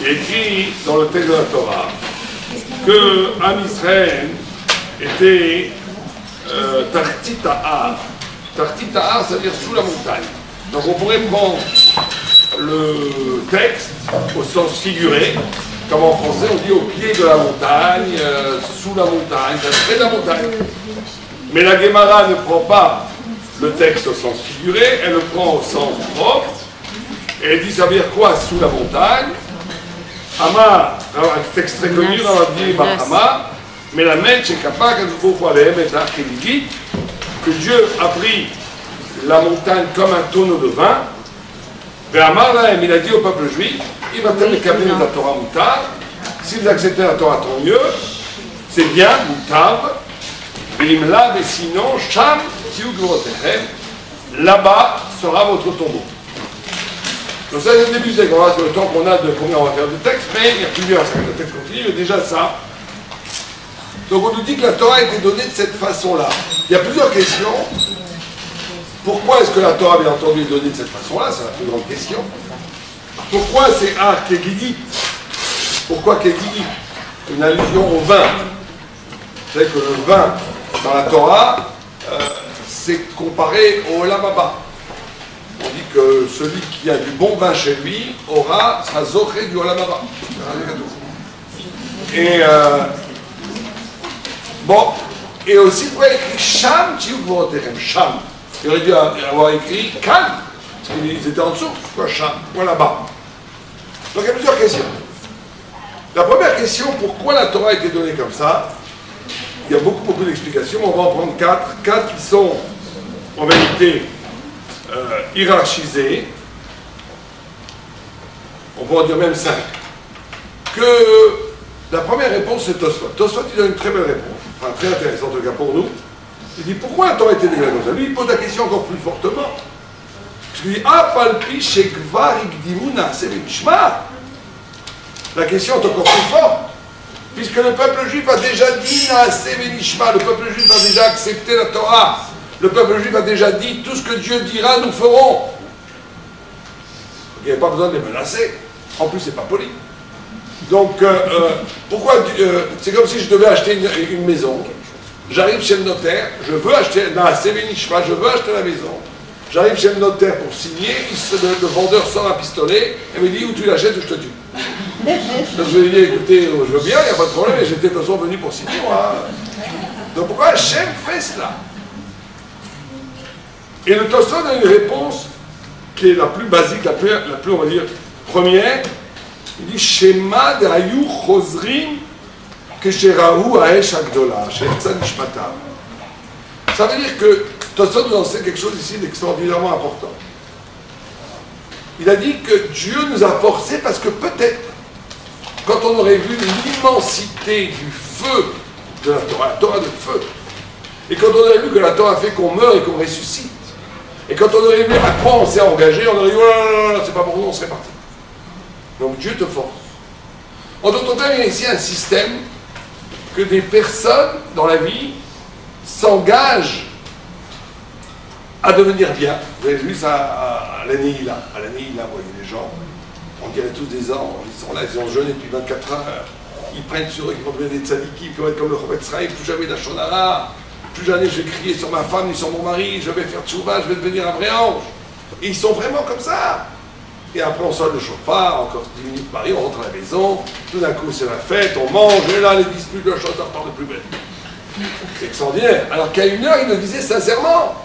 il est écrit dans le texte de la Torah que Am Israël était Tartit Ta'ar. Tartit Ta'ar, ça veut dire sous la montagne. Donc on pourrait prendre le texte au sens figuré, comme en français on dit au pied de la montagne, sous la montagne, près de la montagne. Mais la Gemara ne prend pas le texte au sens figuré, elle le prend au sens propre, et elle dit ça veut dire quoi sous la montagne? Ama, un texte très connu dans la Bible, Ama, mais la mèche est capable que Dieu a pris la montagne comme un tonneau de vin. Il a dit au peuple juif, il va peut-être câbler la Torah Moutar. Si vous acceptez la Torah, tant mieux. C'est bien, Moutar. Et sinon, Sham, là-bas sera votre tombeau. Donc ça, c'est le début du texte. On va sur le temps qu'on a de combien on va faire de texte, mais il y a plusieurs le texte continue, mais déjà ça. Donc on nous dit que la Torah a été donnée de cette façon-là. Il y a plusieurs questions. Pourquoi est-ce que la Torah, bien entendu, est donnée de cette façon-là? C'est la plus grande question. Pourquoi c'est Ar Kegidit? Pourquoi Kegidit? Une allusion au vin. Vous savez que le vin, dans la Torah, c'est comparé au Olam Haba. On dit que celui qui a du bon vin chez lui sera zoché du Olam Haba. Et bon, et aussi pourquoi il écrit Sham Tiuvoterem, Sham. Il aurait dû avoir écrit Calme, parce qu'ils étaient en dessous. Pourquoi Sham? Pourquoi là-bas? Donc il y a plusieurs questions. La première question, pourquoi la Torah a été donnée comme ça? Il y a beaucoup d'explications, on va en prendre quatre qui sont en vérité hiérarchisées. On peut en dire même 5. Que la première réponse, c'est Tosfot. Tosfot, il donne une très belle réponse, enfin très intéressante en tout cas pour nous. Il dit pourquoi la Torah a été donnée comme ça? Lui, il pose la question encore plus fortement. Parce qu'il dit Apalpi shekvar ikdimuna sevenishma. La question est encore plus forte. Puisque le peuple juif a déjà dit Naaseh Venishma, le peuple juif a déjà accepté la Torah, le peuple juif a déjà dit tout ce que Dieu dira, nous ferons. Il n'y avait pas besoin de les menacer. En plus, c'est pas poli. Donc, pourquoi c'est comme si je devais acheter une maison. J'arrive chez le notaire, je veux acheter Naaseh Venishma, je veux acheter la maison. J'arrive chez le notaire pour signer, le vendeur sort un pistolet et me dit où tu l'achètes ou je te tue. Donc je lui ai dit écoutez, je veux bien, il n'y a pas de problème, mais j'étais de toute façon venu pour signer moi. Donc pourquoi Hachem fait cela? Et le Tosfot a une réponse qui est la plus basique, la plus on va dire, première. Il dit Shema de Hayu Chozrim Kesherahu Haesh Agdola, She'etza Nishmatam. Ça veut dire que Tosfot nous enseigne quelque chose ici d'extraordinairement important. Il a dit que Dieu nous a forcés parce que peut-être, quand on aurait vu l'immensité du feu de la Torah de feu, et quand on aurait vu que la Torah fait qu'on meurt et qu'on ressuscite, et quand on aurait vu à quoi on s'est engagé, on aurait dit oh là, c'est pas pour nous, on serait parti. Donc Dieu te force. En d'autres termes, il y a ici un système que des personnes dans la vie s'engagent à devenir bien. Vous avez vu ça à l'Anihila. À l'Anihila, vous voyez les gens, on dirait tous des anges, ils sont là, ils ont jeûné depuis 24 heures, ils prennent sur eux qu'ils vont devenir des tzadikim, qui vont être comme le Chofetz Chaim, plus jamais la Shonara, plus jamais je vais crier sur ma femme ni sur mon mari, je vais faire tchouva, je vais devenir un vrai ange. Et ils sont vraiment comme ça. Et après on sonne le chauffard, encore 10 minutes Paris, on rentre à la maison, tout d'un coup c'est la fête, on mange, et là les disputes, le chanteur part de plus belle. C'est extraordinaire. Alors qu'à une heure, il le disait sincèrement.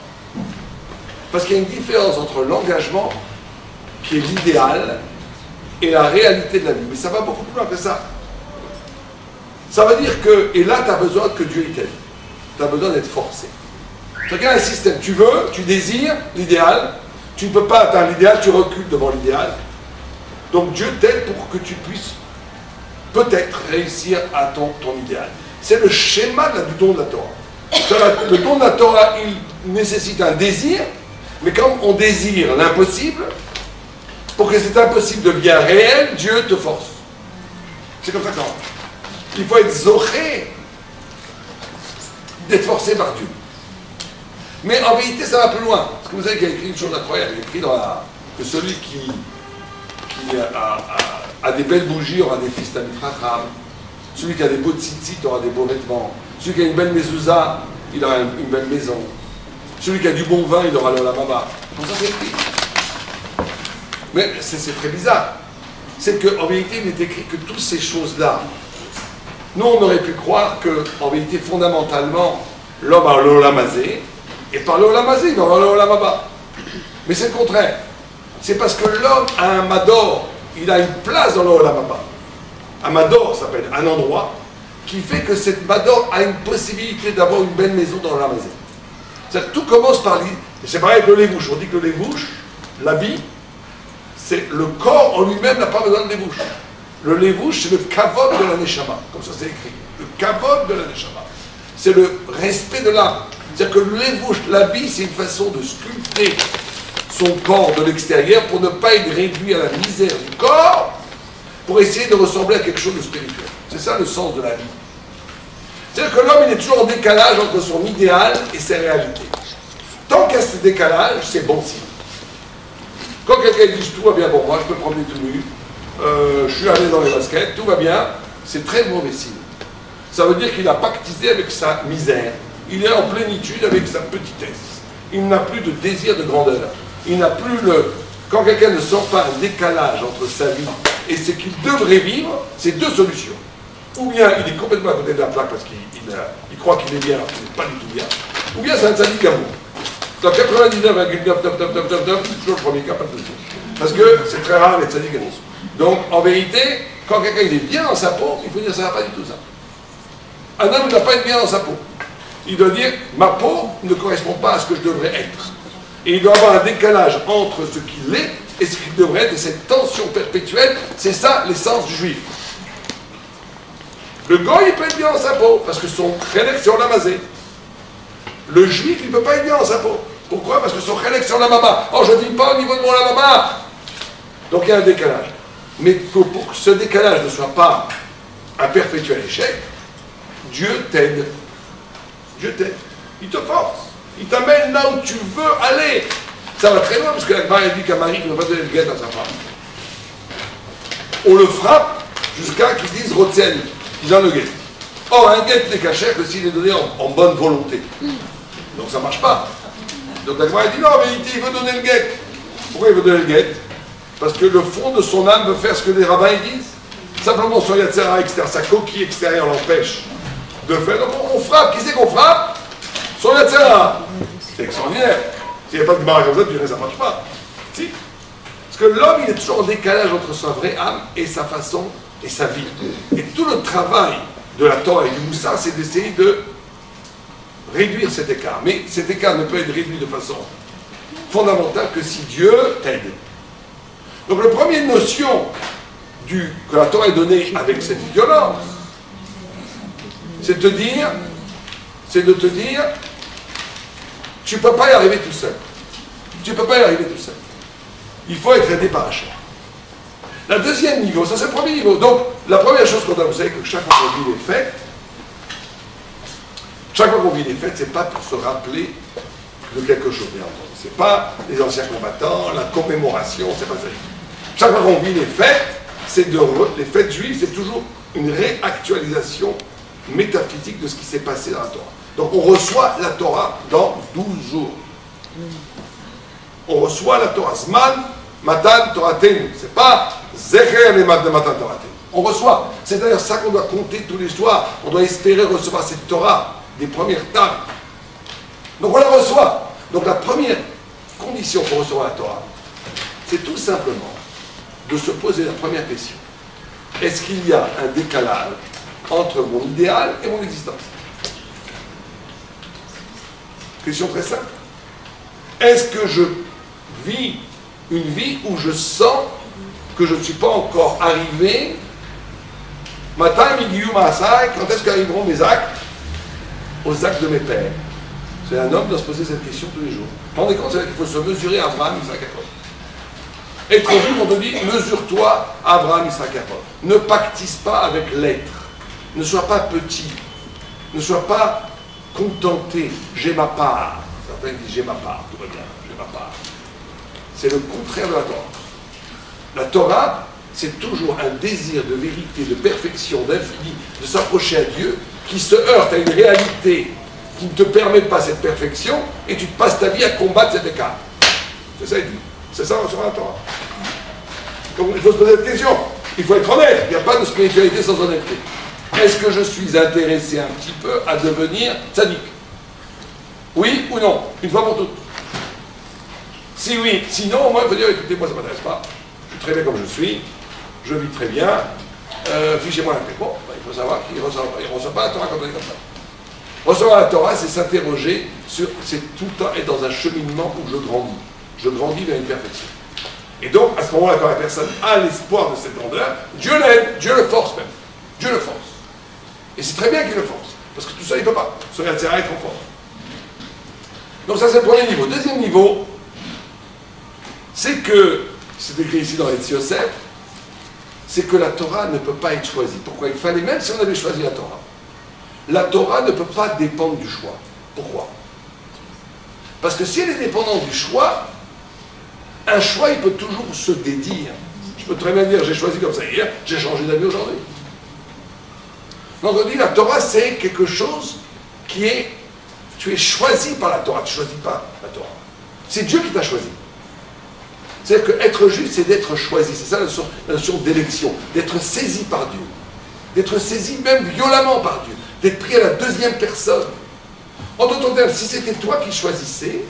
Parce qu'il y a une différence entre l'engagement, qui est l'idéal, et la réalité de la vie. Mais ça va beaucoup plus loin que ça. Ça veut dire que, et là, tu as besoin que Dieu t'aide. Tu as besoin d'être forcé. Chacun a un système. Tu veux, tu désires l'idéal, tu ne peux pas atteindre l'idéal, tu recules devant l'idéal. Donc Dieu t'aide pour que tu puisses peut-être réussir à ton idéal. C'est le schéma du don de la Torah. Le don de la Torah, il nécessite un désir, mais quand on désire l'impossible, pour que cet impossible devienne réel, Dieu te force. C'est comme ça que ça marche. Il faut être zoché d'être forcé par Dieu. Mais en vérité, ça va plus loin. Parce que vous savez qu'il y a écrit une chose incroyable. Il y a écrit que celui qui a des belles bougies aura des fils d'Amitracham. Celui qui a des beaux tzitzit aura des beaux vêtements. Celui qui a une belle mezouza, il aura une belle maison. Celui qui a du bon vin, il aura le lamama. Comme ça, c'est écrit. Mais c'est très bizarre. C'est qu'en vérité, il est écrit que toutes ces choses-là, nous, on aurait pu croire qu'en vérité, fondamentalement, l'homme a l'olamazé, et par l'olamazé, il va avoir l'olamaba. Mais c'est le contraire. C'est parce que l'homme a un mador, il a une place dans l'olamaba. Un mador s'appelle un endroit qui fait que cette mador a une possibilité d'avoir une belle maison dans l'olamazé. C'est-à-dire que tout commence par lui. Et c'est pareil avec le lévouche. On dit que le lévouche, l'habit, c'est le corps en lui-même n'a pas besoin de lévouche. Le lévouche, c'est le kavod de la neshama. Comme ça, c'est écrit. Le kavod de la neshama. C'est le respect de l'âme. C'est-à-dire que le lévouche, l'habit, c'est une façon de sculpter son corps de l'extérieur pour ne pas être réduit à la misère du corps, pour essayer de ressembler à quelque chose de spirituel. C'est ça le sens de la vie. C'est-à-dire que l'homme, il est toujours en décalage entre son idéal et ses réalités. Tant qu'il y a ce décalage, c'est bon signe. Quand quelqu'un dit tout va bien pour moi, je peux promener tout nu, je suis allé dans les baskets, tout va bien, c'est très mauvais signe. Ça veut dire qu'il a pactisé avec sa misère. Il est en plénitude avec sa petitesse. Il n'a plus de désir de grandeur. Il n'a plus le... Quand quelqu'un ne sent pas un décalage entre sa vie et ce qu'il devrait vivre, c'est deux solutions. Ou bien il est complètement à côté de la plaque parce qu'il croit qu'il est bien alors qu'il n'est pas du tout bien. Ou bien c'est un sadique amour. Dans 99,9, c'est toujours le premier cas, pas le deuxième. Parce que c'est très rare d'être sadique amour. Donc en vérité, quand quelqu'un il est bien dans sa peau, il faut dire ça ne va pas du tout ça. Un homme ne doit pas être bien dans sa peau. Il doit dire ma peau ne correspond pas à ce que je devrais être. Et il doit avoir un décalage entre ce qu'il est et ce qu'il devrait être, et cette tension perpétuelle, c'est ça l'essence du juif. Le goy, il peut être bien dans sa peau, parce que son chélek, c'est en lamazé. Le juif, il ne peut pas être bien dans sa peau. Pourquoi? Parce que son chélek, c'est en lamama. Oh, je ne dis pas au niveau de mon lamama. Donc il y a un décalage. Mais pour que ce décalage ne soit pas un perpétuel échec, Dieu t'aide. Dieu t'aide. Il te force. Il t'amène là où tu veux aller. Ça va très loin, parce que la Gemara dit qu'un mari qui ne va pas donner le guet à sa femme. On le frappe jusqu'à qu'il dise Rotsen, qu'il donne le guet. Or, un guet n'est caché que s'il est donné en bonne volonté. Donc ça ne marche pas. Donc la Gemara dit non, en vérité, il veut donner le guet. Pourquoi il veut donner le guet? Parce que le fond de son âme veut faire ce que les rabbins disent. Simplement son yatsera extérieur, sa coquille extérieure l'empêche de faire. Donc on frappe. Qui c'est qu'on frappe? Son yatsera. C'est extraordinaire. S'il n'y a pas de Gemara comme ça, tu dirais ça ne marche pas. Si. Parce que l'homme, il est toujours en décalage entre sa vraie âme et sa façon et sa vie. Et tout le travail de la Torah et du Moussa, c'est d'essayer de réduire cet écart. Mais cet écart ne peut être réduit de façon fondamentale que si Dieu t'aide. Donc la première notion que la Torah est donnée avec cette violence, c'est de te dire, tu ne peux pas y arriver tout seul. Tu ne peux pas y arriver tout seul. Il faut être aidé par Hachem. Le deuxième niveau, ça c'est le premier niveau. Donc, la première chose qu'on doit, vous savez que chaque fois qu'on vit les fêtes, c'est pas pour se rappeler de quelque chose, bien entendu. C'est pas les anciens combattants, la commémoration, c'est pas ça. Chaque fois qu'on vit les fêtes, les fêtes juives, c'est toujours une réactualisation métaphysique de ce qui s'est passé dans la Torah. Donc on reçoit la Torah dans 12 jours. On reçoit la Torah. Zman, Matan, Toratenu. C'est pas Zecher les Matan, Toratenu. On reçoit. C'est d'ailleurs ça qu'on doit compter tous les soirs. On doit espérer recevoir cette Torah des premières tables. Donc on la reçoit. Donc la première condition pour recevoir la Torah, c'est tout simplement de se poser la première question. Est-ce qu'il y a un décalage entre mon idéal et mon existence? Question très simple. Est-ce que je vis une vie où je sens que je ne suis pas encore arrivé? Matin, midi, maasai, quand est-ce qu'arriveront mes actes aux actes de mes pères? C'est un homme qui doit se poser cette question tous les jours. Vous vous rendez compte, c'est qu'il faut se mesurer à Abraham, Isaac, Jacob. Être juif, on te dit, mesure-toi à Abraham, Isaac, Jacob. Ne pactise pas avec l'être. Ne sois pas petit. Ne sois pas contenté. J'ai ma part. Certains disent, j'ai ma part, tout va bien, j'ai ma part. C'est le contraire de la Torah. La Torah, c'est toujours un désir de vérité, de perfection, d'infini, de s'approcher à Dieu, qui se heurte à une réalité qui ne te permet pas cette perfection, et tu te passes ta vie à combattre cet écart. C'est ça, il dit. C'est ça, on sera à Torah. Donc, il faut se poser cette question. Il faut être honnête. Il n'y a pas de spiritualité sans honnêteté. Est-ce que je suis intéressé un petit peu à devenir tzaddik? Oui ou non? Une fois pour toutes. Si oui, sinon, moi, il faut dire, écoutez, moi, ça ne m'intéresse pas. Je suis très bien comme je suis. Je vis très bien. Fichez-moi la paix. Bon, ben, il faut savoir qu'il ne reçoit pas la Torah quand on est comme ça. Recevoir la Torah, c'est s'interroger sur... C'est tout le temps être dans un cheminement où je grandis. Je grandis vers une perfection. Et donc, à ce moment-là, quand la personne a l'espoir de cette grandeur, Dieu l'aide, Dieu le force même. Dieu le force. Et c'est très bien qu'il le force. Parce que tout ça, il ne peut pas. Ça va être trop fort. Donc ça, c'est le premier niveau. Deuxième niveau, c'est que, c'est écrit ici dans les Yosef, c'est que la Torah ne peut pas être choisie. Pourquoi? Il fallait, même si on avait choisi la Torah ne peut pas dépendre du choix. Pourquoi? Parce que si elle est dépendante du choix, un choix, il peut toujours se dédire. Je peux très bien dire, j'ai choisi comme ça hier, j'ai changé d'avis aujourd'hui. Donc on dit, la Torah, c'est quelque chose qui est... Tu es choisi par la Torah, tu ne choisis pas la Torah. C'est Dieu qui t'a choisi. C'est-à-dire qu'être juif, c'est d'être choisi. C'est ça la notion d'élection, d'être saisi par Dieu. D'être saisi même violemment par Dieu. D'être pris à la deuxième personne. En d'autres termes, si c'était toi qui choisissais,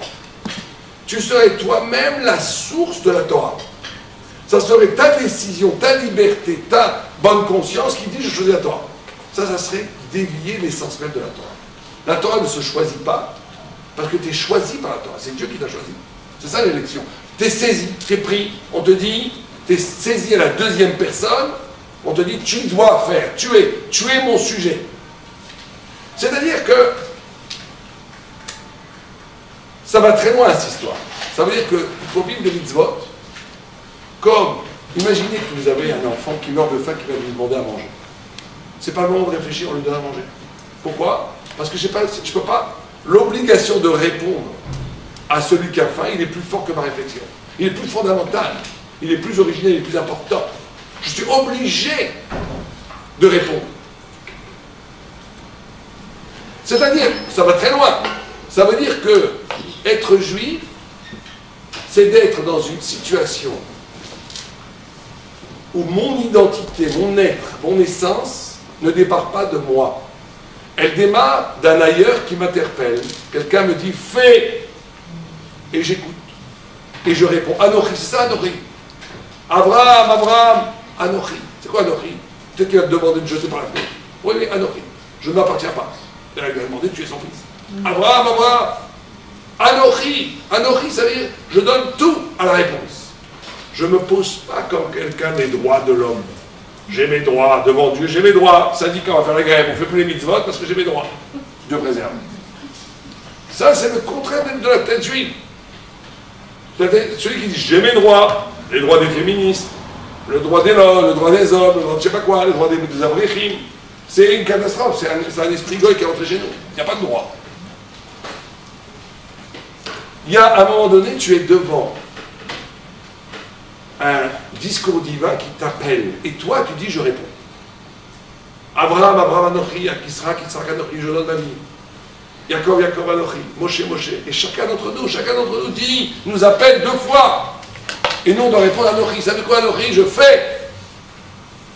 tu serais toi-même la source de la Torah. Ça serait ta décision, ta liberté, ta bonne conscience qui dit je choisis la Torah. Ça serait dévier l'essence même de la Torah. La Torah ne se choisit pas parce que tu es choisi par la Torah. C'est Dieu qui t'a choisi. C'est ça l'élection. Tu es saisi, tu es pris. On te dit, tu es saisi à la deuxième personne. On te dit, tu dois faire. Tu es mon sujet. C'est-à-dire que ça va très loin cette histoire. Ça veut dire qu'il faut vivre des mitzvot comme, imaginez que vous avez un enfant qui meurt de faim qui va vous demander à manger. C'est pas le moment de réfléchir, on lui donne à manger. Pourquoi? Parce que je ne peux pas. L'obligation de répondre à celui qui a faim, il est plus fort que ma réflexion. Il est plus fondamental. Il est plus original, il est plus important. Je suis obligé de répondre. C'est-à-dire, ça va très loin. Ça veut dire que être juif, c'est d'être dans une situation où mon identité, mon être, mon essence ne départ pas de moi. Elle démarre d'un ailleurs qui m'interpelle. Quelqu'un me dit « fais » et j'écoute. Et je réponds « Anochi », c'est ça Anochi. Abraham, Anochi. C'est quoi Anochi? Peut-être qu'il va te demander de jeter par la fenêtre. Oui, Anochi. Je ne m'appartiens pas. Il va demander de tuer son fils. Abraham, Anochi. Anochi, ça veut dire je donne tout à la réponse. Je ne me pose pas comme quelqu'un des droits de l'homme. J'ai mes droits devant Dieu, j'ai mes droits. Syndicat, on va faire la grève, on ne fait plus les mitzvot parce que j'ai mes droits. Dieu préserve. Ça, c'est le contraire de la tête juive. Celui qui dit j'ai mes droits, les droits des féministes, le droit des hommes, le droit des hommes, le droit de je sais pas quoi, le droit des avrichim, c'est une catastrophe, c'est un esprit goy qui est rentré chez nous. Il n'y a pas de droit. Il y a à un moment donné, tu es devant un discours divin qui t'appelle. Et toi, tu dis, je réponds. Abraham, Anochi, Kisra, Anochi, je donne ma vie. Yaakov, Anochi, Moshe. Et chacun d'entre nous dit, nous appelle deux fois. Et nous, on doit répondre à Anochi. Ça veut quoi Anochi? Je fais.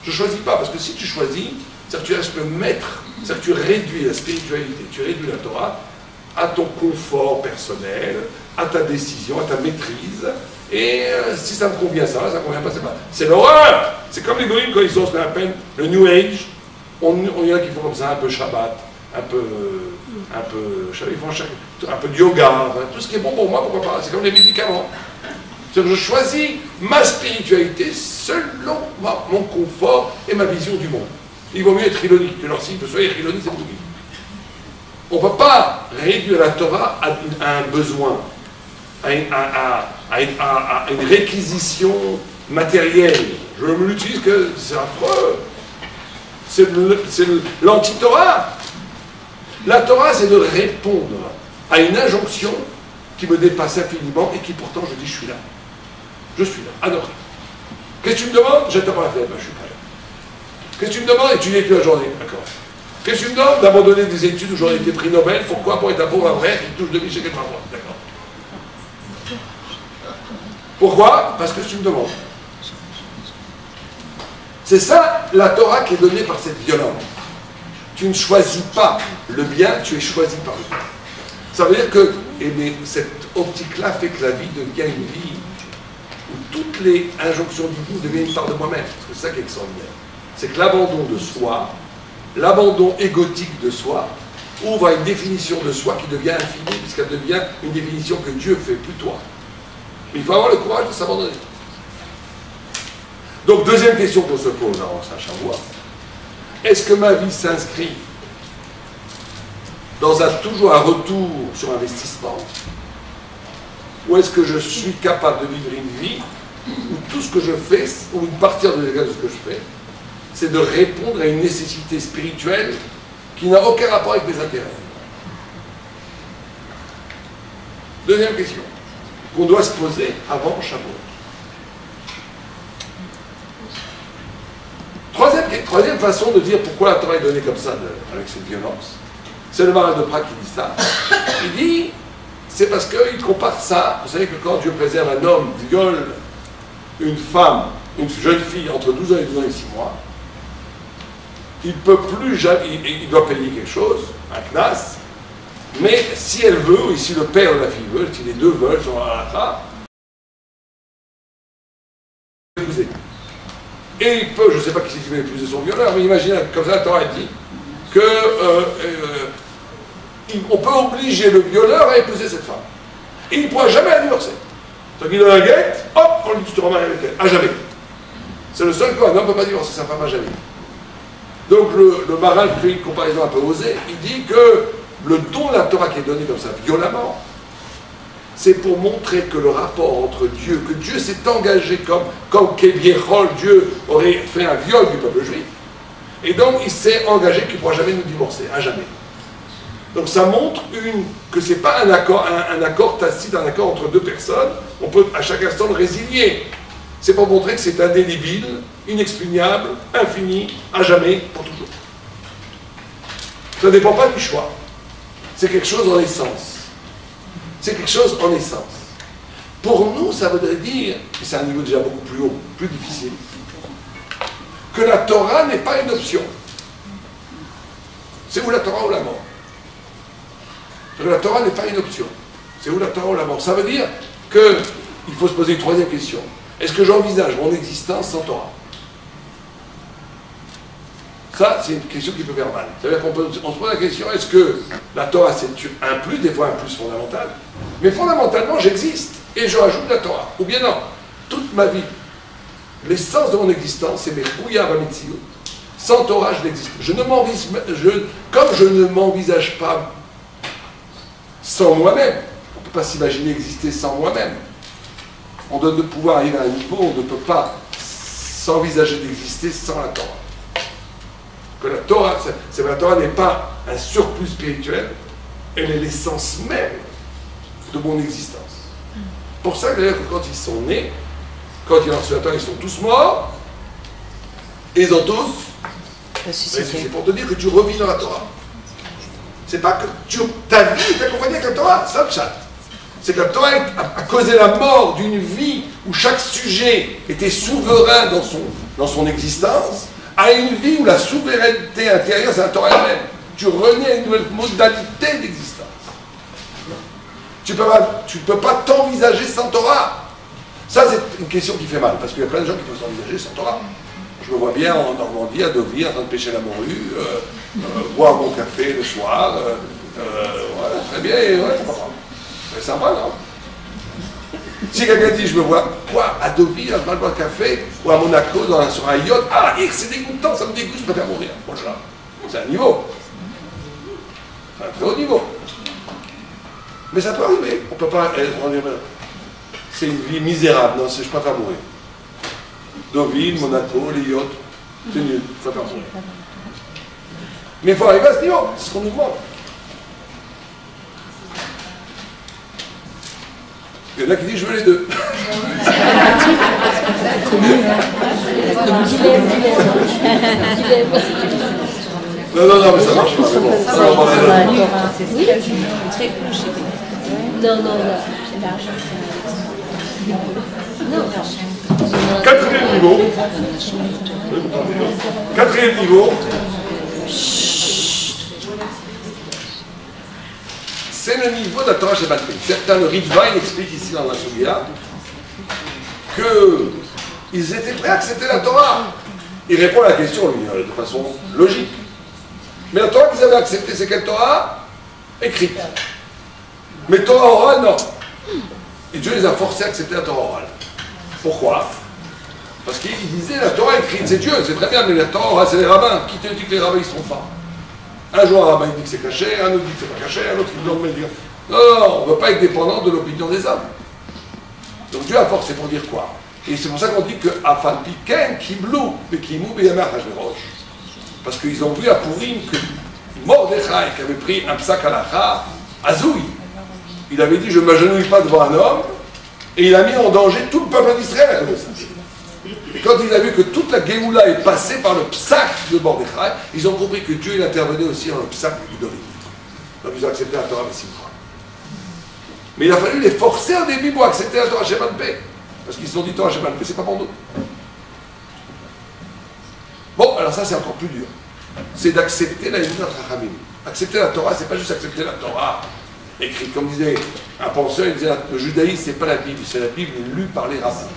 Je ne choisis pas, parce que si tu choisis, c'est-à-dire que tu restes le maître, c'est-à-dire que tu réduis la spiritualité, tu réduis la Torah à ton confort personnel, à ta décision, à ta maîtrise. Et si ça me convient, ça va, ça ne convient pas, c'est pas. C'est l'horreur! C'est comme les goïms quand ils sont ce qu'on appelle le New Age. On y en a qui font comme ça, un peu Shabbat, un peu de yoga, enfin, tout ce qui est bon pour moi, pourquoi pas? C'est comme les médicaments. C'est-à-dire que je choisis ma spiritualité selon mon confort et ma vision du monde. Il vaut mieux être Hiloni, que leur signe de soyez Hiloni, c'est beaucoup mieux. On ne peut pas réduire la Torah à un besoin, à une réquisition matérielle. Je ne l'utilise que c'est affreux. C'est l'anti-Torah. La Torah, c'est de répondre à une injonction qui me dépasse infiniment et qui pourtant, je dis, je suis là. Je suis là. Anochi. Qu'est-ce que tu me demandes? Jette pas la fenêtre, je suis prêt. Qu'est-ce que tu me demandes? Étudier toute la journée, d'accord. Qu'est-ce que tu me demandes? D'abandonner des études où j'aurais été prix Nobel, pourquoi? Pour être un pauvre vrai qui touche 2000 chèques par mois, d'accord. Pourquoi? Parce que tu me demandes. C'est ça la Torah qui est donnée par cette violence. Tu ne choisis pas le bien, tu es choisi par le bien. Ça veut dire que cette optique-là fait que la vie devient une vie où toutes les injonctions divines deviennent une part de moi-même. C'est ça qui est extraordinaire. C'est que l'abandon de soi, l'abandon égotique de soi, ouvre à une définition de soi qui devient infinie, puisqu'elle devient une définition que Dieu fait, plus toi. Mais il faut avoir le courage de s'abandonner. Donc, deuxième question qu'on se pose avant ça, Shavuot. Est-ce que ma vie s'inscrit dans toujours un retour sur investissement? Ou est-ce que je suis capable de vivre une vie où tout ce que je fais, ou une partie de ce que je fais, c'est de répondre à une nécessité spirituelle qui n'a aucun rapport avec mes intérêts? Deuxième question qu'on doit se poser avant Shavuot. Troisième façon de dire pourquoi la Torah est donnée comme ça, avec cette violence, c'est le Maharal de Prague qui dit ça. Il dit, c'est parce qu'il compare ça, vous savez que quand Dieu préserve un homme viole une femme, une jeune fille entre 12 ans et 12 ans et 6 mois, il peut plus jamais, il doit payer quelque chose, un knas, mais si elle veut, ou si le père de la fille veut, si les deux veulent, sont à la fin, épouser. Et il peut, je ne sais pas qui c'est qui veut épouser son violeur, mais imaginez, comme ça, la Torah dit que on peut obliger le violeur à épouser cette femme. Et il ne pourra jamais la divorcer. Donc il donne un guette, hop, on lui dit tu te remaries avec elle, à jamais. C'est le seul cas, un homme ne peut pas divorcer sa femme à jamais. Donc le Maharal fait une comparaison un peu osée, il dit que le don de la Torah qui est donné comme ça, violemment, c'est pour montrer que le rapport entre Dieu, que Dieu s'est engagé comme Kébiéchol, Dieu aurait fait un viol du peuple juif, et donc il s'est engagé qu'il ne pourra jamais nous divorcer, à jamais. Donc ça montre que ce n'est pas un accord tacite, un accord entre deux personnes, on peut à chaque instant le résilier. C'est pour montrer que c'est indélébile, inexpugnable, infini, à jamais, pour toujours. Ça ne dépend pas du choix. C'est quelque chose en essence. C'est quelque chose en essence. Pour nous, ça voudrait dire, et c'est un niveau déjà beaucoup plus haut, plus difficile, que la Torah n'est pas une option. C'est ou la Torah ou la mort. La Torah n'est pas une option. C'est ou la Torah ou la mort. Ça veut dire qu'il faut se poser une troisième question. Est-ce que j'envisage mon existence sans Torah? Ça, c'est une question qui peut faire mal. C'est-à-dire qu'on se pose la question, est-ce que la Torah, c'est un plus, des fois un plus fondamental, mais fondamentalement, j'existe, et je rajoute la Torah. Ou bien non, toute ma vie, l'essence de mon existence, c'est mes rouillards à Metziut. Sans Torah, je n'existe. Comme je ne m'envisage pas sans moi-même, on ne peut pas s'imaginer exister sans moi-même. On doit pouvoir arriver à un niveau où on ne peut pas s'envisager d'exister sans la Torah. Que la Torah n'est pas un surplus spirituel, elle est l'essence même de mon existence. Pour ça que d'ailleurs, quand ils sont nés, quand ils ont reçu la Torah, ils sont tous morts, et ils ont tous c'est pour te dire que tu revis dans la Torah. C'est pas que ta vie est accompagnée avec la Torah, ça le chat. C'est que la Torah a causé la mort d'une vie où chaque sujet était souverain dans son existence, à une vie où la souveraineté intérieure, c'est la Torah elle-même. Tu renais à une nouvelle modalité d'existence. Tu ne peux pas t'envisager sans Torah. Ça, c'est une question qui fait mal, parce qu'il y a plein de gens qui peuvent s'envisager sans Torah. Je me vois bien en Normandie, à Deauville, en train de pêcher la morue, boire mon café le soir, voilà, très bien, et ouais, c'est sympa, non? Si quelqu'un dit, je me vois, quoi, à Deauville, en train de boire le café, ou à Monaco, sur un yacht, ah, c'est dégoûtant, ça me dégoûte, je préfère mourir. Voilà. C'est un niveau. C'est un très haut niveau. Mais ça peut arriver. On ne peut pas c'est une vie misérable, non, je préfère mourir. Deauville, Monaco, les yachts, c'est nul, je préfère mourir. Mais il faut arriver à ce niveau, c'est ce qu'on nous demande. Il y en a qui disent je veux les deux. Non, mais ça marche pas. C'est bon. Oui, très couché. Non. Quatrième niveau. C'est le niveau de la Torah Shabbat. Certains, le Ritva, il explique ici dans la Sougia qu'ils étaient prêts à accepter la Torah. Il répond à la question, lui, de façon logique. Mais la Torah qu'ils avaient acceptée, c'est quelle Torah? Écrite. Mais Torah orale, non. Et Dieu les a forcés à accepter la Torah orale. Pourquoi? Parce qu'il disait la Torah écrite, c'est Dieu, c'est très bien, mais la Torah orale, c'est les rabbins. Qui te dit que les rabbins, ils ne se trompent pas? Un jour, un rabbin il dit que c'est caché, un autre dit que c'est pas caché, un autre il dit non, on ne veut pas être dépendant de l'opinion des hommes. Donc Dieu a forcé pour dire quoi? Et c'est pour ça qu'on dit que Afal Piken, Kiblou, Bekimou, Beyamar, Hashverosh. Parce qu'ils ont vu à Pourim que Mordechai, qui avait pris un psak halacha, Azoui, il avait dit je ne m'agenouille pas devant un homme, et il a mis en danger tout le peuple d'Israël. Et quand ils ont vu que toute la Géoula est passée par le psak de Mordechai, ils ont compris que Dieu il intervenait aussi dans le psak de David. Donc ils ont accepté la Torah Messimcha. Mais il a fallu les forcer au début pour accepter la Torah Shemat Peh. Parce qu'ils se sont dit Torah Shemat Peh, c'est pas pour nous. Bon, alors ça c'est encore plus dur. C'est d'accepter la Yémina Trachamim. Accepter la Torah, c'est pas juste accepter la Torah écrite. Comme disait un penseur, il disait le judaïsme, c'est pas la Bible, c'est la Bible lue par les rabbins.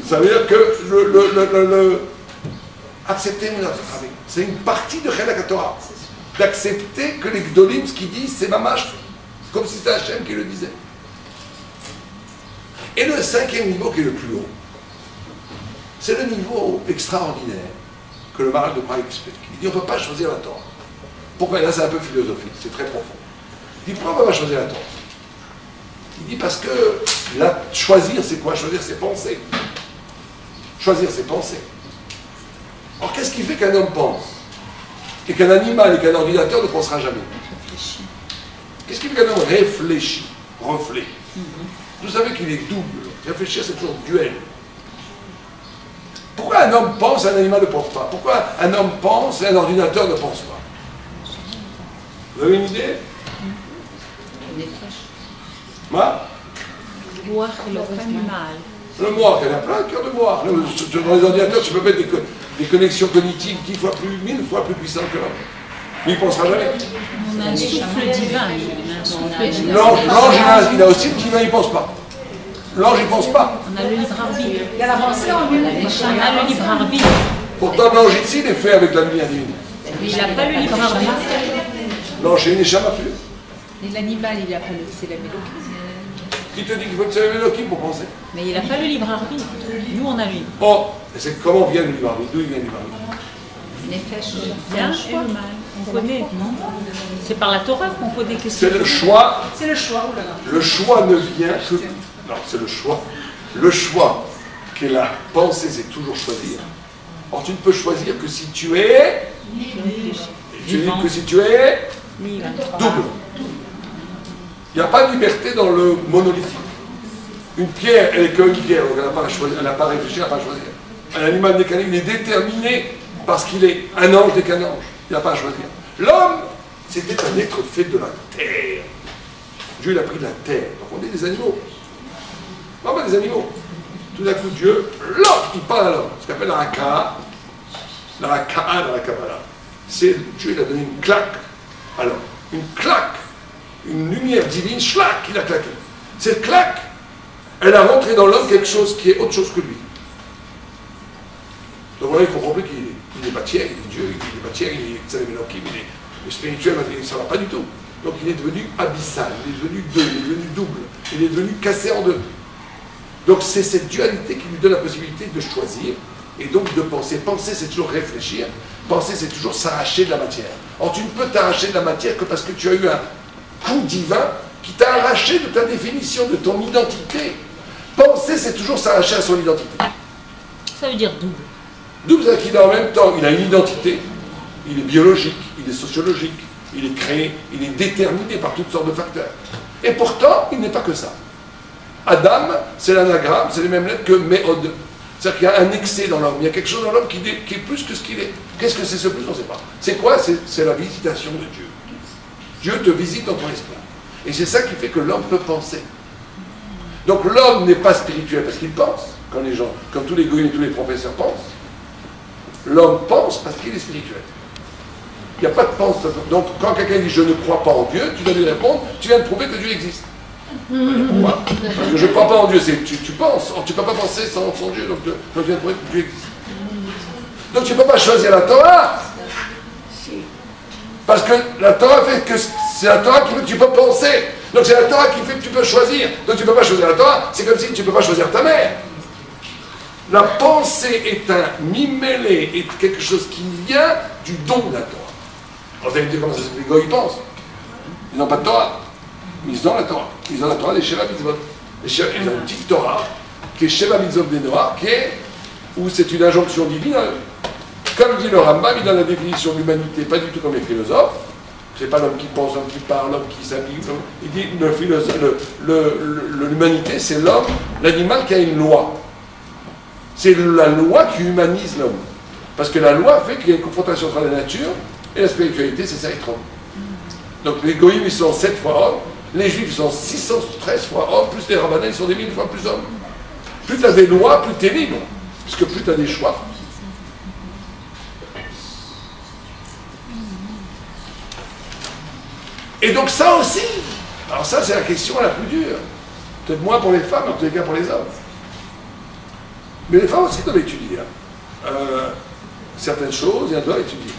Ça veut dire que accepter Yémina Trachamim, c'est une partie de Chelak Torah. D'accepter que les Gdolim, ce qu'ils disent, c'est mamash, comme si c'était Hachem qui le disait. Et le cinquième niveau qui est le plus haut, c'est le niveau extraordinaire que le Maharal de Prague explique. Il dit on ne peut pas choisir la Torah. Pourquoi? Là c'est un peu philosophique, c'est très profond. Il dit pourquoi on ne peut pas choisir la Torah? Il dit parce que choisir c'est quoi? Choisir c'est penser. Choisir c'est penser. Alors qu'est-ce qui fait qu'un homme pense? Et qu'un animal et qu'un ordinateur ne pensera jamais? Qu'est-ce qui fait qu'un homme réfléchit? Reflet. Vous savez qu'il est double. Réfléchir c'est toujours duel. Pourquoi un homme pense et un animal ne pense pas? Pourquoi un homme pense et un ordinateur ne pense pas? Vous avez une idée? Moi? Le moire, animal. Le moire, il y en a plein de cœurs de moire. Dans les ordinateurs, tu peux mettre des connexions cognitives 10 fois plus puissantes que l'homme. Mais il ne pensera jamais. On a un souffle divin. L'ange, il a aussi le divin, il ne pense pas. L'ange, il ne pense pas. On a le libre arbitre. Il y a la pensée en lui. On a le libre arbitre. Pourtant, l'ange ici, il est fait avec la lumière divine. Mais il n'a pas le libre arbitre. L'ange, il n'est jamais plus. Et l'animal, il n'a pas le. C'est la mélodie. Qui te dit qu'il faut que c'est Elohim pour penser? Mais il n'a pas le libre arbitre. Nous, on a lui. Oh, c'est comment vient le libre arbitre? D'où il vient le libre arbitre? C'est un choix. On connaît. C'est par la Torah qu'on pose des questions. C'est le choix. C'est le choix. Oh là là. Le choix ne vient que. Non, c'est le choix. Le choix qu'est la pensée, c'est toujours choisir. Or, tu ne peux choisir que si tu es. Tu dis que si tu es. Double. Il n'y a pas de liberté dans le monolithique. Une pierre, elle est qu'une pierre, donc elle n'a pas réfléchi, elle n'a pas choisi. Un animal mécanique, il est déterminé parce qu'il est un ange dès qu'un ange. Il n'a pas à choisir. L'homme, c'était un être fait de la terre. Dieu, il a pris de la terre. Donc on est des animaux. Non, pas des animaux. Tout d'un coup, Dieu, l'homme, il parle à l'homme. Ce qu'on appelle la raka'a, dans la Kabbalah. C'est Dieu, il a donné une claque à l'homme. Une claque. Une lumière divine, schlac, il a claqué. Cette claque, elle a rentré dans l'homme quelque chose qui est autre chose que lui. Donc voilà, il faut comprendre qu'il est matière, il est Dieu, il est matière, il est Tzalem Elohim, il est spirituel, ça ne va pas du tout. Donc il est devenu abyssal, il est devenu deux, il est devenu double, il est devenu cassé en deux. Donc c'est cette dualité qui lui donne la possibilité de choisir et donc de penser. Penser, c'est toujours réfléchir. Penser, c'est toujours s'arracher de la matière. Or, tu ne peux t'arracher de la matière que parce que tu as eu un coup divin qui t'a arraché de ta définition, de ton identité. Penser, c'est toujours s'arracher à son identité. Ça veut dire double. Double, c'est-à-dire qu'il a en même temps, il a une identité, il est biologique, il est sociologique, il est créé, il est déterminé par toutes sortes de facteurs. Et pourtant, il n'est pas que ça. Adam, c'est l'anagramme, c'est les mêmes lettres que Méod. C'est-à-dire qu'il y a un excès dans l'homme, il y a quelque chose dans l'homme qui est plus que ce qu'il est. Qu'est-ce que c'est ce plus? On ne sait pas. C'est quoi? C'est la visitation de Dieu. Dieu te visite dans ton esprit. Et c'est ça qui fait que l'homme peut penser. Donc l'homme n'est pas spirituel parce qu'il pense, quand les gens, comme tous les goïms et tous les professeurs pensent. L'homme pense parce qu'il est spirituel. Il n'y a pas de pense. Donc quand quelqu'un dit je ne crois pas en Dieu, tu dois lui répondre, tu viens de prouver que Dieu existe. Pourquoi? Parce que je ne crois pas en Dieu, c'est tu penses. Or, tu ne peux pas penser sans Dieu, donc tu viens de prouver que Dieu existe. Donc tu ne peux pas choisir la Torah. Parce que la Torah fait que c'est la Torah qui fait que tu peux penser. Donc c'est la Torah qui fait que tu peux choisir. Donc tu ne peux pas choisir la Torah, c'est comme si tu ne peux pas choisir ta mère. La pensée est un mimélé, est quelque chose qui vient du don de la Torah. Alors vous allez me dire comment ça se fait, les gars ils pensent. Ils n'ont pas de Torah. Ils ont la Torah. Ils ont la Torah des Sheva Mitzvot. Ils ont une petite Torah qui est Sheva Mitzvot des Noirs, où c'est une injonction divine. Comme dit le Rambam, il donne la définition de l'humanité, pas du tout comme les philosophes. C'est pas l'homme qui pense, l'homme qui parle, l'homme qui s'habille. Il dit l'humanité, c'est l'homme, l'animal qui a une loi. C'est la loi qui humanise l'homme. Parce que la loi fait qu'il y a une confrontation entre la nature et la spiritualité, c'est ça être homme. Donc les goïms, ils sont 7 fois hommes, les juifs sont 613 fois hommes, plus les rabbinats, ils sont des 1000 fois plus hommes. Plus tu as des lois, plus tu es libre. Parce que plus tu as des choix. Et donc ça aussi, alors ça c'est la question la plus dure. Peut-être moins pour les femmes, en tous les cas pour les hommes. Mais les femmes aussi doivent étudier. Certaines choses, elles doivent étudier.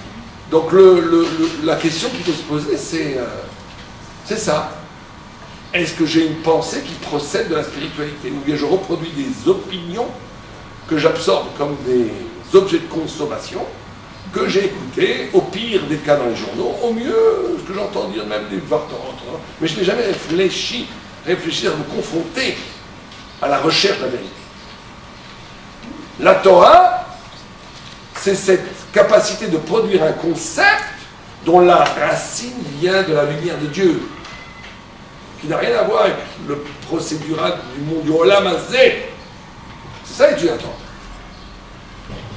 Donc la question qu'il faut se poser, c'est ça. Est-ce que j'ai une pensée qui procède de la spiritualité? Ou bien je reproduis des opinions que j'absorbe comme des objets de consommation, que j'ai écoutées, au pire des cas dans les journaux, au mieux, ce que j'entends dire même des vartorants, mais je n'ai jamais réfléchi à me confronter à la recherche de la vérité. La Torah, c'est cette capacité de produire un concept dont la racine vient de la lumière de Dieu, qui n'a rien à voir avec le procédural du monde du Olam Hazé. C'est ça étudier la Torah.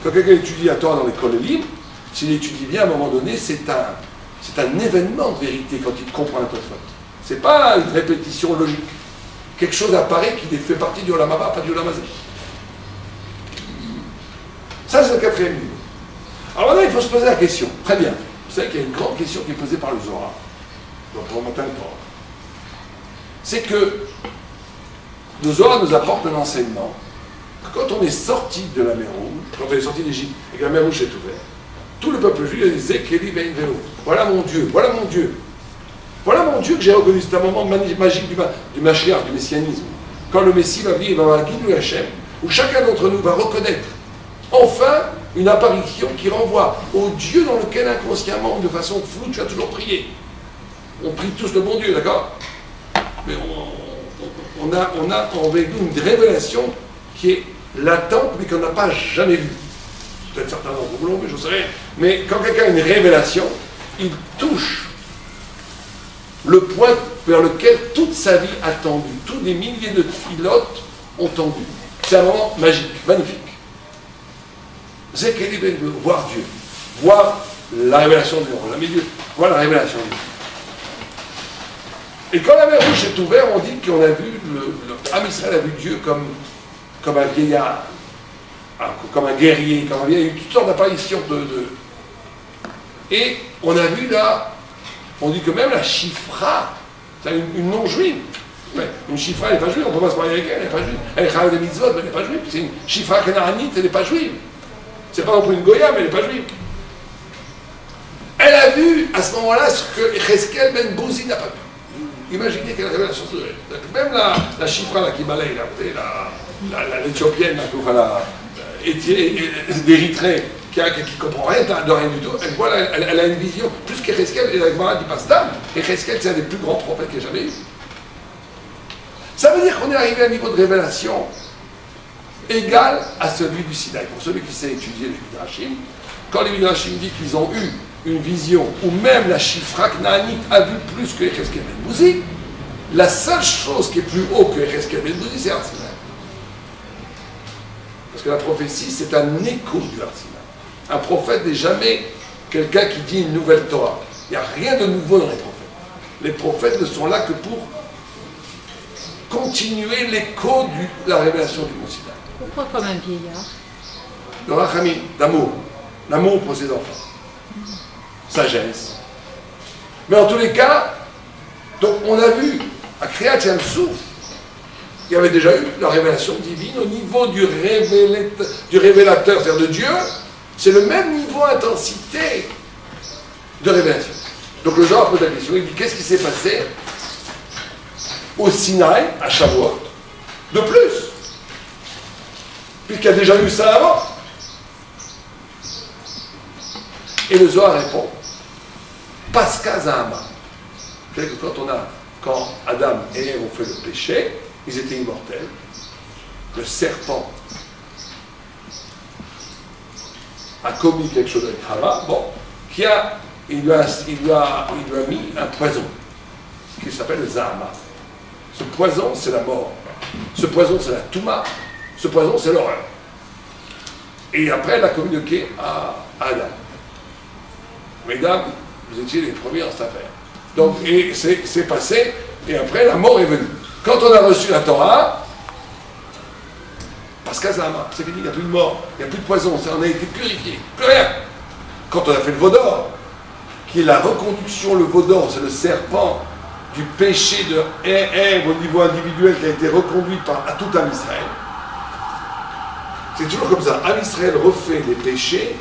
Quand quelqu'un étudie la Torah dans l'école libre, s'il étudie bien, à un moment donné, c'est un événement de vérité quand il comprend un Tosfot. C'est pas une répétition logique. Quelque chose apparaît qui fait partie du Olam Haba, pas du Olam Hazé. Ça, c'est le 4e niveau. Alors maintenant, il faut se poser la question. Très bien. Vous savez qu'il y a une grande question qui est posée par le Zohar. Donc, on remonte un Torah. C'est que le Zohar nous apporte un enseignement. Quand on est sorti de la mer Rouge, quand on est sorti d'Égypte et que la mer Rouge est ouverte, tout le peuple juif disait Keli Ben Veo. Voilà mon Dieu, voilà mon Dieu. Voilà mon Dieu que j'ai reconnu. C'est un moment magique du Mashiach, du messianisme. Quand le Messie va venir, il va avoir un guide Hachem, où chacun d'entre nous va reconnaître enfin une apparition qui renvoie au Dieu dans lequel inconsciemment, de façon floue, tu as toujours prié. On prie tous le bon Dieu, d'accord? Mais on a envers nous une révélation qui est latente, mais qu'on n'a pas jamais vue. Peut-être certains d'entre vous l'ont vu, je ne sais rien. Mais quand quelqu'un a une révélation, il touche le point vers lequel toute sa vie a tendu. Tous des milliers de pilotes ont tendu. C'est un moment magique, magnifique. C'est voir Dieu, voir la révélation de Dieu, voir la révélation de Dieu. Et quand la mer Rouge est ouverte, on dit qu'on a vu, Am Israël a vu Dieu comme un vieillard, comme un guerrier, comme un vieillard, il y a eu toutes sortes d'apparitions Et on a vu là, on dit que même la Chifra, c'est une non-juive. Une Chifra, elle n'est pas juive, on ne peut pas se marier avec elle, elle n'est pas juive. Elle est Chayal de Mitzvot, mais elle n'est pas juive. C'est une Chifra Canaanite, elle n'est pas juive. C'est pas non plus une Goya, mais elle n'est pas juive. Elle a vu à ce moment-là ce que Cheskel Ben Bouzi n'a pas vu. Imaginez quelle révélation de elle. Même la Chifra là, qui balaye, l'Éthiopienne, d'Érythrée, qui ne comprend rien de rien du tout, elle a une vision, plus qu'Echeskel, et la Gemara dit pas Stam, Echeskel c'est un des plus grands prophètes qu'il y ait jamais eu. Ça veut dire qu'on est arrivé à un niveau de révélation égal à celui du Sinaï. Pour celui qui sait étudier les Midrashim, quand les Midrashim disent qu'ils ont eu une vision où même la Chifra Knaanite a vu plus que Echeskel Ben Bouzi, La seule chose qui est plus haut que Ereskel Ben Bouzi, c'est Har Sinaï. Parce que la prophétie, c'est un écho du Har Sinaï. Un prophète n'est jamais quelqu'un qui dit une nouvelle Torah. Il n'y a rien de nouveau dans les prophètes. Les prophètes ne sont là que pour continuer l'écho de la révélation du Mont Sinaï. Pourquoi comme un vieillard? Le rachamim, d'amour. L'amour pour ses enfants. Sagesse. Mais en tous les cas, donc on a vu, à Kriyat Yam-Souf, il y avait déjà eu la révélation divine au niveau du révélateur, c'est-à-dire de Dieu. C'est le même niveau d'intensité de révélation. Donc le Zohar pose la question, il dit qu'est-ce qui s'est passé au Sinaï, à Shavuot, de plus, puisqu'il y a déjà eu ça avant. Et le Zohar répond, Pascha Zahama. C'est-à-dire que quand Adam et Ève ont fait le péché, ils étaient immortels. Le serpent a commis quelque chose avec Hava, bon, il lui a mis un poison qui s'appelle le Zahama. Ce poison, c'est la mort. Ce poison, c'est la Touma. Ce poison, c'est l'horreur. Et après, elle a communiqué à Adam. Mesdames, vous étiez les premiers dans cette affaire. Donc, et c'est passé, et après, la mort est venue. Quand on a reçu la Torah, parce qu'à Zahama, c'est fini, il n'y a plus de mort, il n'y a plus de poison, on a été purifié, plus rien. Quand on a fait le veau d'or, qui est la reconduction, le veau d'or, c'est le serpent du péché de Ève au niveau individuel qui a été reconduit à tout Am Israël. C'est toujours comme ça. Am Israël refait les péchés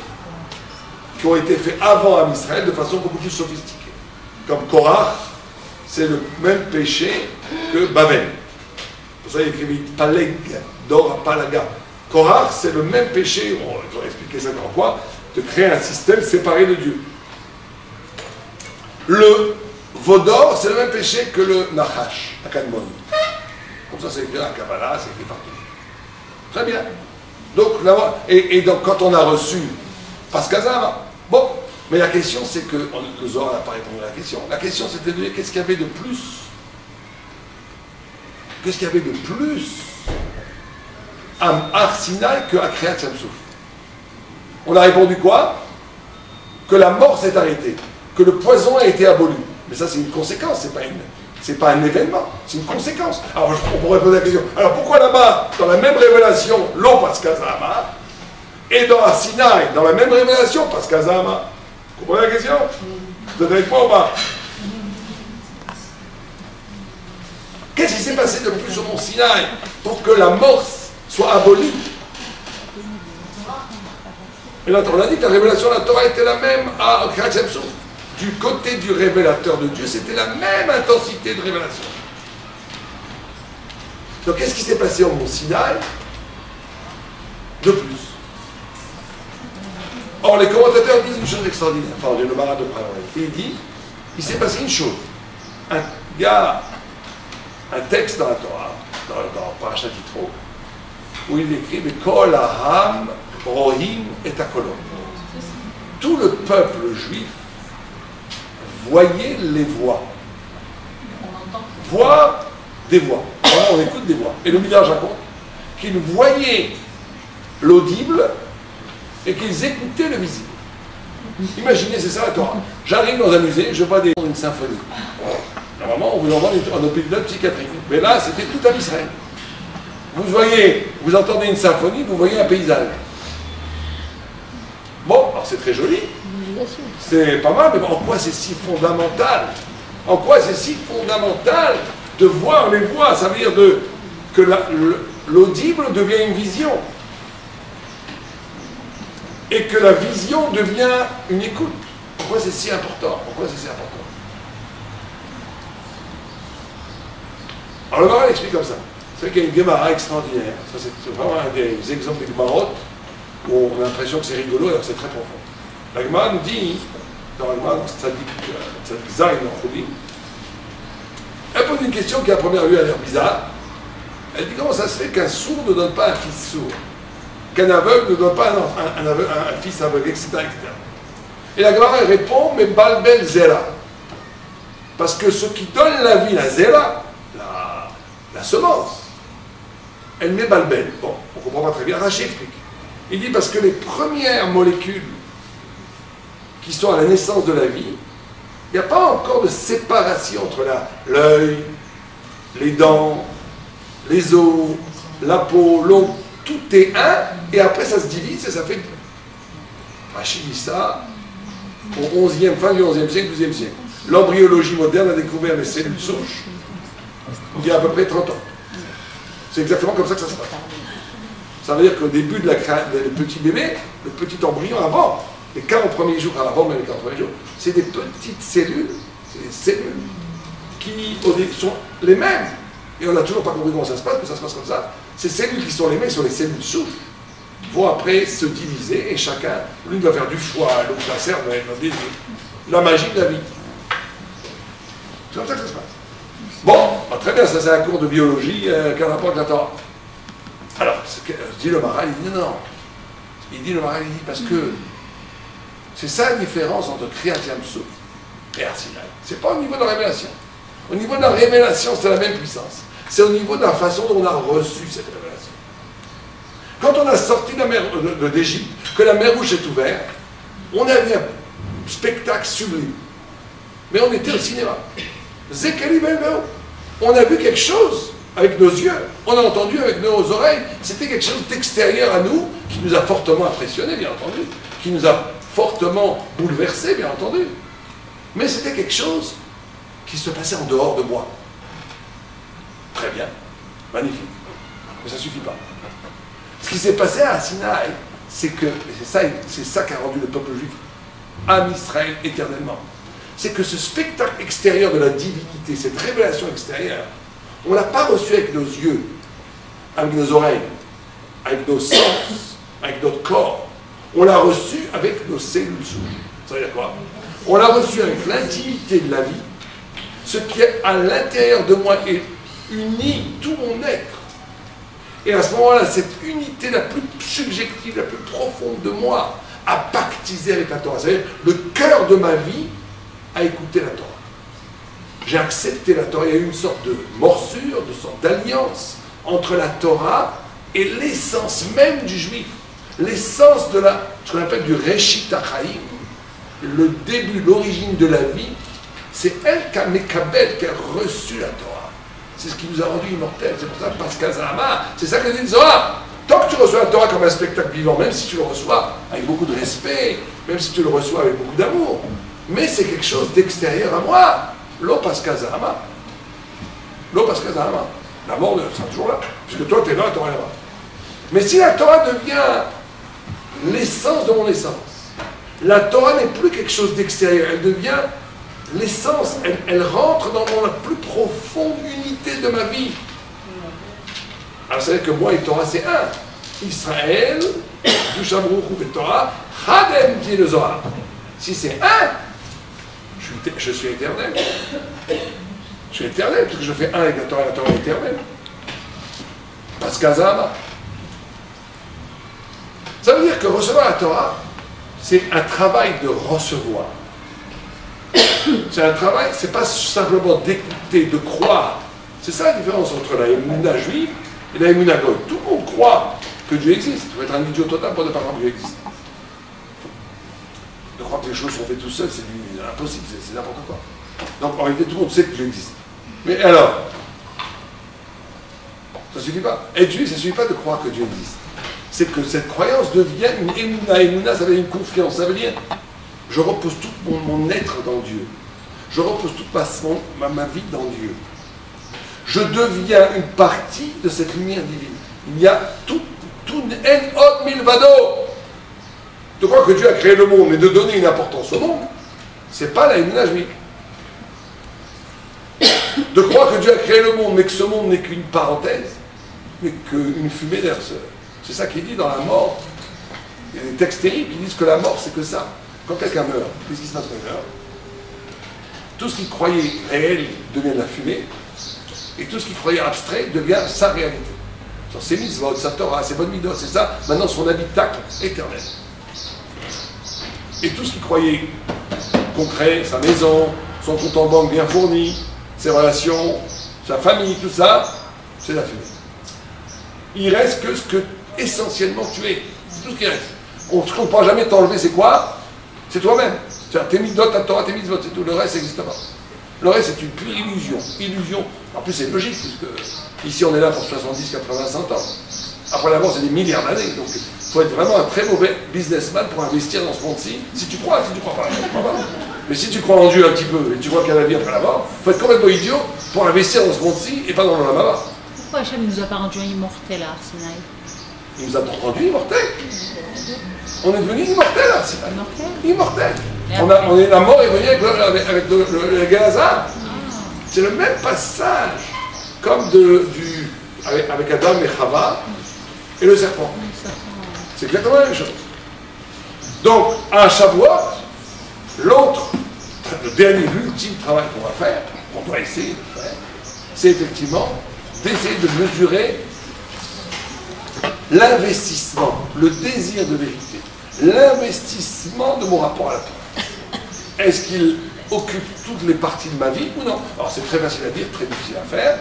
qui ont été faits avant Am Israël de façon beaucoup plus sophistiquée. Comme Korach, c'est le même péché que Babel. Pour ça, il écrit Paleg, d'or à Palaga. Korach, c'est le même péché, on va expliquer ça dans quoi, de créer un système séparé de Dieu. Le veau d'or, c'est le même péché que le Nachash, à Kadmon. Comme ça, c'est écrit dans la Kabbalah, c'est écrit partout. Très bien. Donc, là, et donc, quand on a reçu Pascha Zahama, bon, mais la question, c'est que, le Zohar n'a pas répondu à la question. La question, c'était de dire qu'est-ce qu'il y avait de plus? Qu'est-ce qu'il y avait de plus à Har Sinaï qu'à Kriyat Yam-Souf? On a répondu quoi? Que la mort s'est arrêtée, que le poison a été aboli. Mais ça, c'est une conséquence, c'est pas un événement, c'est une conséquence. Alors, on pourrait poser la question, alors pourquoi là-bas, dans la même révélation, l'eau Pascha Zahama, et dans Har Sinaï, dans la même révélation, Pascha Zahama? Vous comprenez la question? Vous êtes avec moi ou pas? Qu'est-ce qui s'est passé de plus au Mont Sinaï pour que la mort soit abolie? Et là, on a dit que la révélation de la Torah était la même à Kriyat Yam-Souf. Du côté du révélateur de Dieu, c'était la même intensité de révélation. Donc, qu'est-ce qui s'est passé au Mont Sinaï de plus? Or, les commentateurs disent une chose extraordinaire. Enfin, j'ai le Marat de Prague. Il dit, il s'est passé une chose. Il y a un texte dans la Torah, dans Parashat Yitro, où il écrit « Kol ha'am rohim et akolom ». Tout le peuple juif voyait les voix. Voir des voix. Voilà, on écoute des voix. Et le Midrash raconte qu'ils voyaient l'audible et qu'ils écoutaient le visible. Imaginez, c'est ça la Torah. J'arrive dans un musée, je vois une symphonie. Normalement, on vous envoie en hôpital psychiatrique. Mais là, c'était tout à Israël. Vous entendez une symphonie, vous voyez un paysage. Bon, alors c'est très joli. C'est pas mal, mais en quoi c'est si fondamental? En quoi c'est si fondamental de voir les voix? Ça veut dire que l'audible devient une vision. Et que la vision devient une écoute. Pourquoi c'est si important? Pourquoi c'est si important? Alors le Maral explique comme ça. C'est qu'il y a une Gemara extraordinaire. Ça, c'est vraiment un des exemples des Gemarot où on a l'impression que c'est rigolo alors que c'est très profond. La Gemara nous dit, dans la Gemara, dans Tzadik Zayin en Chouli, elle pose une question qui à première vue a l'air bizarre. Elle dit comment ça se fait qu'un sourd ne donne pas un fils sourd, qu'un aveugle ne donne pas un fils aveugle, etc., etc. Et la Gemara répond, mais Balbel Zera. Parce que ce qui donne la vie, la Zera, la semence, elle met balbel. Bon, on ne comprend pas très bien. Rachid explique. Il dit parce que les premières molécules qui sont à la naissance de la vie, il n'y a pas encore de séparation entre l'œil, les dents, les os, la peau, l'eau. Tout est un, et après ça se divise et ça fait... Rachid dit ça au 11e, fin du 11e siècle, 12e siècle. L'embryologie moderne a découvert les cellules souches il y a à peu près 30 ans. C'est exactement comme ça que ça se passe. Ça veut dire qu'au début de la le petit bébé, le petit embryon avant, les 40 premiers jours, avant même les 40 premiers jours, c'est des petites cellules, c'est des cellules qui sont les mêmes. Et on n'a toujours pas compris comment ça se passe, mais ça se passe comme ça. Ces cellules qui sont les mêmes sont les cellules souches, vont après se diviser et chacun, l'une va faire du foie, l'autre la cervelle, la magie de la vie. C'est comme ça que ça se passe. Bon, bah très bien, ça c'est un cours de biologie, quel rapport avec la Torah? Alors, dit le Maharal, il dit non. Il dit le Maharal, il dit parce que c'est ça la différence entre Kriyat Yam-Souf et Har Sinaï. C'est pas au niveau de la révélation. Au niveau de la révélation, c'est la même puissance. C'est au niveau de la façon dont on a reçu cette révélation. Quand on a sorti de la mer d'Égypte, que la mer Rouge est ouverte, on a vu un spectacle sublime. Mais on était au cinéma. Zekeli Belbeo. On a vu quelque chose avec nos yeux, on a entendu avec nos oreilles. C'était quelque chose d'extérieur à nous qui nous a fortement impressionnés, bien entendu, qui nous a fortement bouleversés, bien entendu. Mais c'était quelque chose qui se passait en dehors de moi. Très bien, magnifique. Mais ça ne suffit pas. Ce qui s'est passé à Sinaï, c'est que, c'est ça qui a rendu le peuple juif âme Israël éternellement. C'est que ce spectacle extérieur de la divinité, cette révélation extérieure, on ne l'a pas reçu avec nos yeux, avec nos oreilles, avec nos sens, avec notre corps. On l'a reçu avec nos cellules souches. Ça veut dire quoi? On l'a reçu avec l'intimité de la vie, ce qui est à l'intérieur de moi et unit tout mon être. Et à ce moment-là, cette unité la plus subjective, la plus profonde de moi, a pactisé avec la Torah. C'est-à-dire, le cœur de ma vie a écouté la Torah. J'ai accepté la Torah. Il y a eu une sorte de morsure, de sorte d'alliance entre la Torah et l'essence même du juif. L'essence de ce qu'on appelle du Reshit HaChaim, le début, l'origine de la vie, c'est elle qui a Mekabel, qui a reçu la Torah. C'est ce qui nous a rendu immortels. C'est pour ça que Pascal Zahama, c'est ça que dit le Zohar. Tant que tu reçois la Torah comme un spectacle vivant, même si tu le reçois avec beaucoup de respect, même si tu le reçois avec beaucoup d'amour, mais c'est quelque chose d'extérieur à moi. Lo Pascal Zahama. Lo Pascal Zahama. La mort sera toujours là, puisque toi tu es là, la Torah est là-bas. Mais si la Torah devient l'essence de mon essence, la Torah n'est plus quelque chose d'extérieur, elle devient l'essence, elle rentre dans la plus profonde unité de ma vie. Alors c'est vrai que moi et Torah c'est un. Israël, du Shabrouch et Torah, Chadem dit le Zohar. Si c'est un, je suis éternel. Je suis éternel, parce que je fais un avec la Torah est éternelle. Parce qu'Azama. Ça veut dire que recevoir la Torah, c'est un travail de recevoir. C'est un travail, c'est pas simplement d'écouter, de croire. C'est ça la différence entre la Emouna juive et la Emouna goy. Tout le monde croit que Dieu existe. Il faut être un idiot total pour ne pas croire que Dieu existe. De croire que les choses sont faites tout seul, c'est impossible, c'est n'importe quoi. Donc en réalité, tout le monde sait que Dieu existe. Mais alors, ça ne suffit pas. Être juif, ça ne suffit pas de croire que Dieu existe. C'est que cette croyance devient une Emouna. Emouna, ça veut dire une confiance. Ça veut dire, je repose tout mon être dans Dieu. Je repose toute ma vie dans Dieu. Je deviens une partie de cette lumière divine. Il y a tout en hot milvado. De croire que Dieu a créé le monde, mais de donner une importance au monde, c'est pas la Emouna juive. De croire que Dieu a créé le monde, mais que ce monde n'est qu'une parenthèse, mais qu'une fumée d'air. C'est ça qu'il dit dans la mort. Il y a des textes terribles qui disent que la mort, c'est que ça. Quand quelqu'un meurt, qu'est-ce qui se passe quand il meurt? Tout ce qu'il croyait réel devient de la fumée, et tout ce qu'il croyait abstrait devient sa réalité. Sur ses mitzvot, sa Torah, ses bonnes mitzvot, c'est ça, maintenant son habitacle éternel. Et tout ce qu'il croyait concret, sa maison, son compte en banque bien fourni, ses relations, sa famille, tout ça, c'est la fumée. Il reste que ce que essentiellement tu es. C'est tout ce qui reste. Ce qu'on ne pourra jamais t'enlever, c'est quoi? C'est toi-même. Tes midot, ta Torah, tes mitzvot, c'est tout. Le reste, ça n'existe pas. Le reste, c'est une pure illusion. Illusion. En plus, c'est logique, puisque ici, on est là pour 70, 80, 100 ans. Après la mort, c'est des milliards d'années. Donc, il faut être vraiment un très mauvais businessman pour investir dans ce monde-ci. Si tu crois pas, tu crois pas. Mais si tu crois en Dieu un petit peu, et tu crois qu'il y a la vie après la mort, il faut être complètement idiot pour investir dans ce monde-ci et pas dans le Lama. Pourquoi Hachem ne nous a pas rendu immortels à Arsinaï? Il nous a rendu immortels. On est devenu immortels à Arsinaï. Immortels. On est, la mort est venue avec le Gazar. C'est le même passage comme avec Adam et Chava et le serpent. C'est exactement la même chose. Donc, à Shavuot, le dernier, l'ultime travail qu'on va faire, qu'on doit essayer de faire, c'est effectivement d'essayer de mesurer l'investissement, le désir de vérité, l'investissement de mon rapport à la Torah. Est-ce qu'il occupe toutes les parties de ma vie ou non? Alors c'est très facile à dire, très difficile à faire.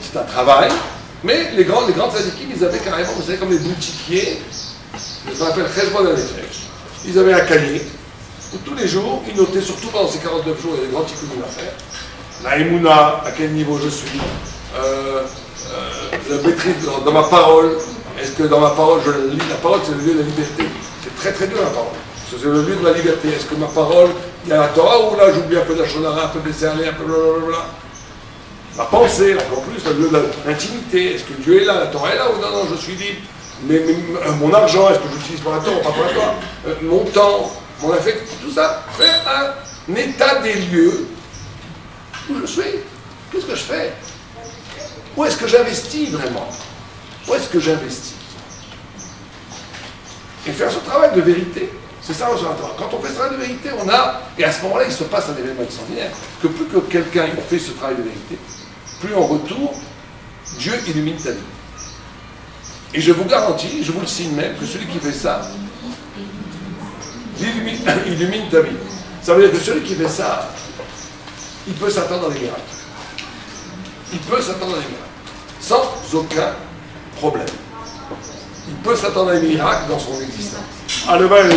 C'est un travail, mais les grandes tzadikim, ils avaient carrément, vous savez, comme les boutiquiers, ce qu'on appelle Cheshbon HaNefesh. Ils avaient un cahier où tous les jours, ils notaient, surtout pendant ces 49 jours, il y a des grands tikkunim à faire. La Emouna, à quel niveau je suis, la maîtrise dans ma parole. Est-ce que dans ma parole, je lis la parole, c'est le lieu de la liberté? C'est très très dur la parole. C'est le lieu de la liberté. Est-ce que ma parole, il y a la Torah ou là j'oublie un peu d'Achonara, un peu de Besséalé, un peu blablabla? La pensée, encore plus, le lieu de l'intimité. Est-ce que Dieu est là, la Torah est là ou non, non, je suis libre? Mais mon argent, est-ce que j'utilise pour la Torah ou pas pour la Torah? Mon temps, mon affect, tout ça. Faire un état des lieux où je suis. Qu'est-ce que je fais? Où est-ce que j'investis vraiment? Où est-ce que j'investis? Et faire ce travail de vérité, c'est ça l'observatoire. Quand on fait ce travail de vérité, on a, et à ce moment-là, il se passe un événement extraordinaire, que plus que quelqu'un fait ce travail de vérité, plus en retour, Dieu illumine ta vie. Et je vous garantis, je vous le signe même, que celui qui fait ça, illumine ta vie. Ça veut dire que celui qui fait ça, il peut s'attendre à des miracles. Il peut s'attendre à des miracles. Sans aucun problème. Il peut s'attendre à des miracles dans son existence. Allez, va, nous,